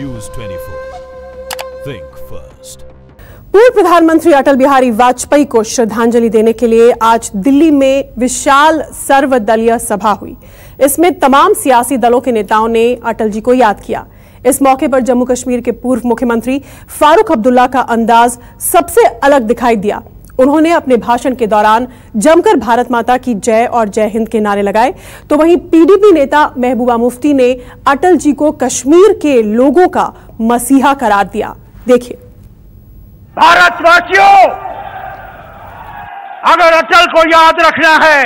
News 24. Think first. पूर्व प्रधानमंत्री अटल बिहारी वाजपेयी को श्रद्धांजलि देने के लिए आज दिल्ली में विशाल सर्वदलीय सभा हुई। इसमें तमाम सियासी दलों के नेताओं ने अटल जी को याद किया। इस मौके पर जम्मू कश्मीर के पूर्व मुख्यमंत्री फारूक अब्दुल्ला का अंदाज सबसे अलग दिखाई दिया। उन्होंने अपने भाषण के दौरान जमकर भारत माता की जय और जय हिंद के नारे लगाए, तो वहीं पीडीपी नेता महबूबा मुफ्ती ने अटल जी को कश्मीर के लोगों का मसीहा करार दिया। देखिए। भारतवासियों, अगर अटल को याद रखना है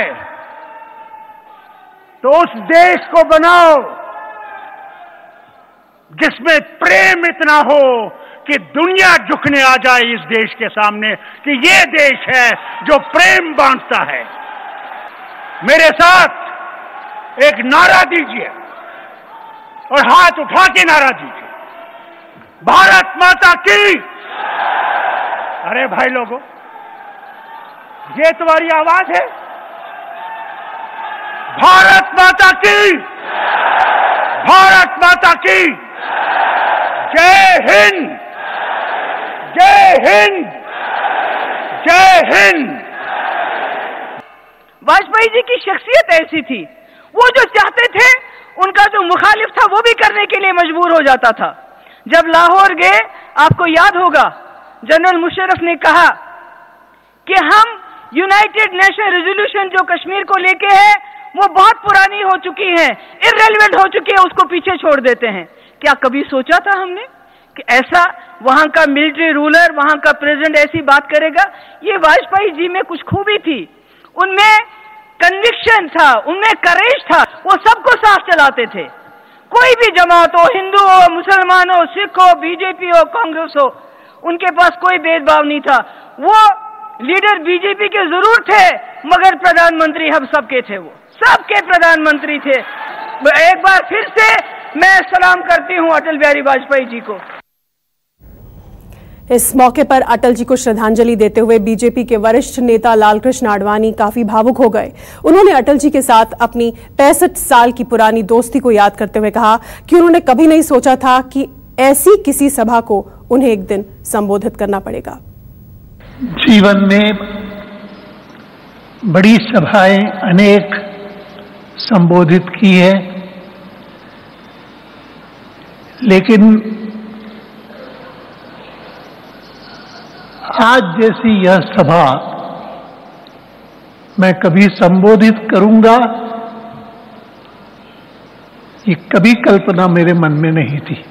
तो उस देश को बनाओ जिसमें प्रेम इतना हो कि दुनिया झुकने आ जाए इस देश के सामने कि ये देश है जो प्रेम बांटता है। मेरे साथ एक नारा दीजिए और हाथ उठा के नारा दीजिए, भारत माता की। अरे भाई लोगों, ये तुम्हारी आवाज है? भारत माता की, भारत माता की जय हिंद, जय हिंद, जय हिंद। वाजपेयी जी की शख्सियत ऐसी थी, वो जो चाहते थे उनका जो मुखालिफ था वो भी करने के लिए मजबूर हो जाता था। जब लाहौर गए, आपको याद होगा, जनरल मुशर्रफ ने कहा कि हम यूनाइटेड नेशन रेजोल्यूशन जो कश्मीर को लेके है वो बहुत पुरानी हो चुकी है, इररेलेवेंट हो चुकी है, उसको पीछे छोड़ देते हैं। क्या कभी सोचा था हमने कि ऐसा वहां का मिलिट्री रूलर, वहां का प्रेसिडेंट ऐसी बात करेगा? ये वाजपेयी जी में कुछ खूबी थी, उनमें कन्विक्शन था, उनमें करेज था, वो सबको साथ चलाते थे। कोई भी जमात हो, हिंदू हो, मुसलमान हो, सिख हो, बीजेपी हो, कांग्रेस हो, उनके पास कोई भेदभाव नहीं था। वो लीडर बीजेपी के जरूर थे, मगर प्रधानमंत्री हम सबके थे, वो सबके प्रधानमंत्री थे। एक बार फिर से मैं सलाम करती हूं अटल बिहारी वाजपेयी जी को। इस मौके पर अटल जी को श्रद्धांजलि देते हुए बीजेपी के वरिष्ठ नेता लालकृष्ण आडवाणी काफी भावुक हो गए। उन्होंने अटल जी के साथ अपनी 65 साल की पुरानी दोस्ती को याद करते हुए कहा कि उन्होंने कभी नहीं सोचा था कि ऐसी किसी सभा को उन्हें एक दिन संबोधित करना पड़ेगा। जीवन में बड़ी सभाएं अनेक संबोधित की है, लेकिन आज जैसी यह सभा मैं कभी संबोधित करूंगा, ये कभी कल्पना मेरे मन में नहीं थी।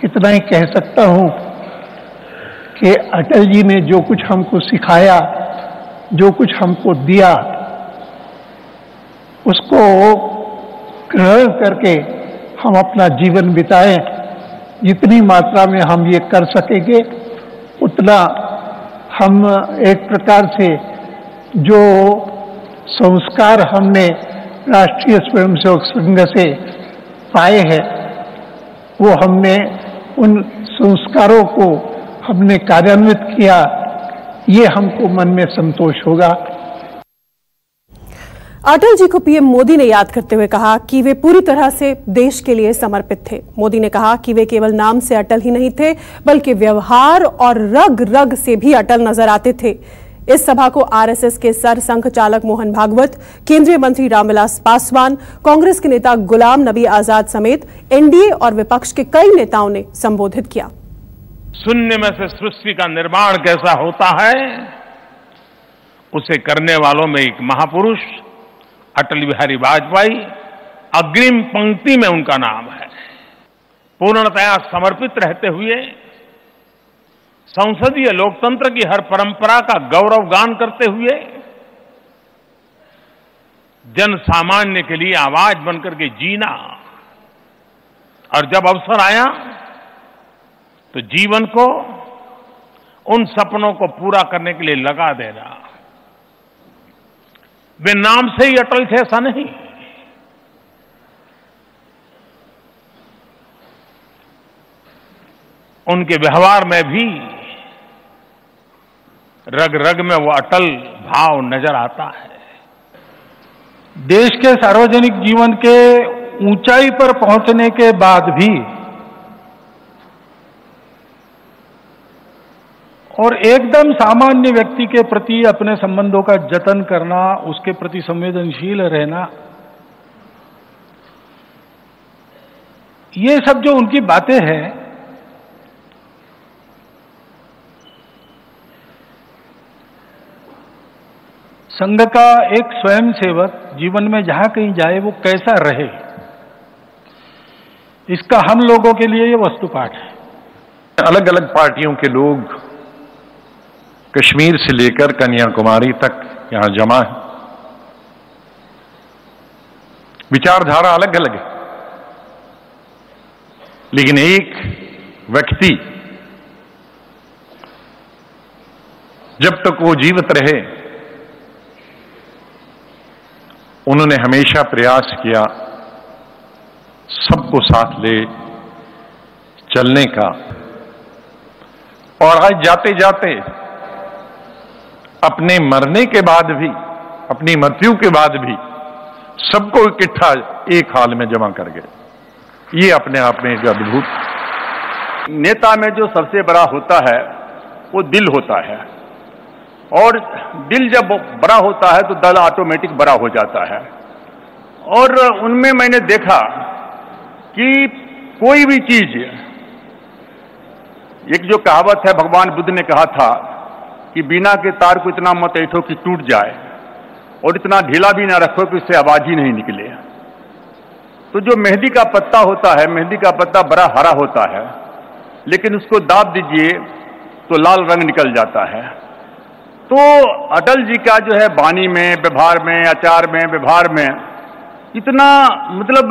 इतना ही कह सकता हूं कि अटल जी ने जो कुछ हमको सिखाया, जो कुछ हमको दिया, उसको ग्रहण करके हम अपना जीवन बिताएं। जितनी मात्रा में हम ये कर सकेंगे उतना हम एक प्रकार से जो संस्कार हमने राष्ट्रीय स्वयंसेवक संघ से पाए हैं, वो हमने उन संस्कारों को हमने कार्यान्वित किया, ये हमको मन में संतोष होगा। अटल जी को पीएम मोदी ने याद करते हुए कहा कि वे पूरी तरह से देश के लिए समर्पित थे। मोदी ने कहा कि वे केवल नाम से अटल ही नहीं थे, बल्कि व्यवहार और रग रग से भी अटल नजर आते थे। इस सभा को आरएसएस के सरसंघ चालक मोहन भागवत, केंद्रीय मंत्री रामविलास पासवान, कांग्रेस के नेता गुलाम नबी आजाद समेत एनडीए और विपक्ष के कई नेताओं ने संबोधित किया। शून्य में से सृष्टि का निर्माण कैसा होता है, उसे करने वालों में एक महापुरुष अटल बिहारी वाजपेयी अग्रिम पंक्ति में उनका नाम है। पूर्णतया समर्पित रहते हुए संसदीय लोकतंत्र की हर परंपरा का गौरवगान करते हुए जन सामान्य के लिए आवाज बनकर के जीना, और जब अवसर आया तो जीवन को उन सपनों को पूरा करने के लिए लगा देना। वे नाम से ही अटल थे ऐसा नहीं, उनके व्यवहार में भी रग रग में वो अटल भाव नजर आता है। देश के सार्वजनिक जीवन के ऊंचाई पर पहुंचने के बाद भी और एकदम सामान्य व्यक्ति के प्रति अपने संबंधों का जतन करना, उसके प्रति संवेदनशील रहना, ये सब जो उनकी बातें हैं, संघ का एक स्वयंसेवक जीवन में जहां कहीं जाए वो कैसा रहे, इसका हम लोगों के लिए ये वस्तुपाठ है। अलग अलग पार्टियों के लोग कश्मीर से लेकर कन्याकुमारी तक यहां जमा है। विचारधारा अलग अलग है, लेकिन एक व्यक्ति जब तक वो जीवित रहे, उन्होंने हमेशा प्रयास किया सबको साथ ले चलने का। और आज जाते जाते अपने मरने के बाद भी, अपनी मृत्यु के बाद भी सबको इकट्ठा एक हाल में जमा कर गए। ये अपने आप में एक अद्भुत। नेता में जो सबसे बड़ा होता है वो दिल होता है, और दिल जब बड़ा होता है तो दल ऑटोमेटिक बड़ा हो जाता है। और उनमें मैंने देखा कि कोई भी चीज, एक जो कहावत है भगवान बुद्ध ने कहा था कि बिना के तार को इतना मत ऐठो कि टूट जाए, और इतना ढीला भी ना रखो कि उससे आवाज ही नहीं निकले। तो जो मेहंदी का पत्ता होता है, मेहंदी का पत्ता बड़ा हरा होता है, लेकिन उसको दाब दीजिए तो लाल रंग निकल जाता है। तो अटल जी का जो है वाणी में, व्यवहार में, आचार में, व्यवहार में इतना मतलब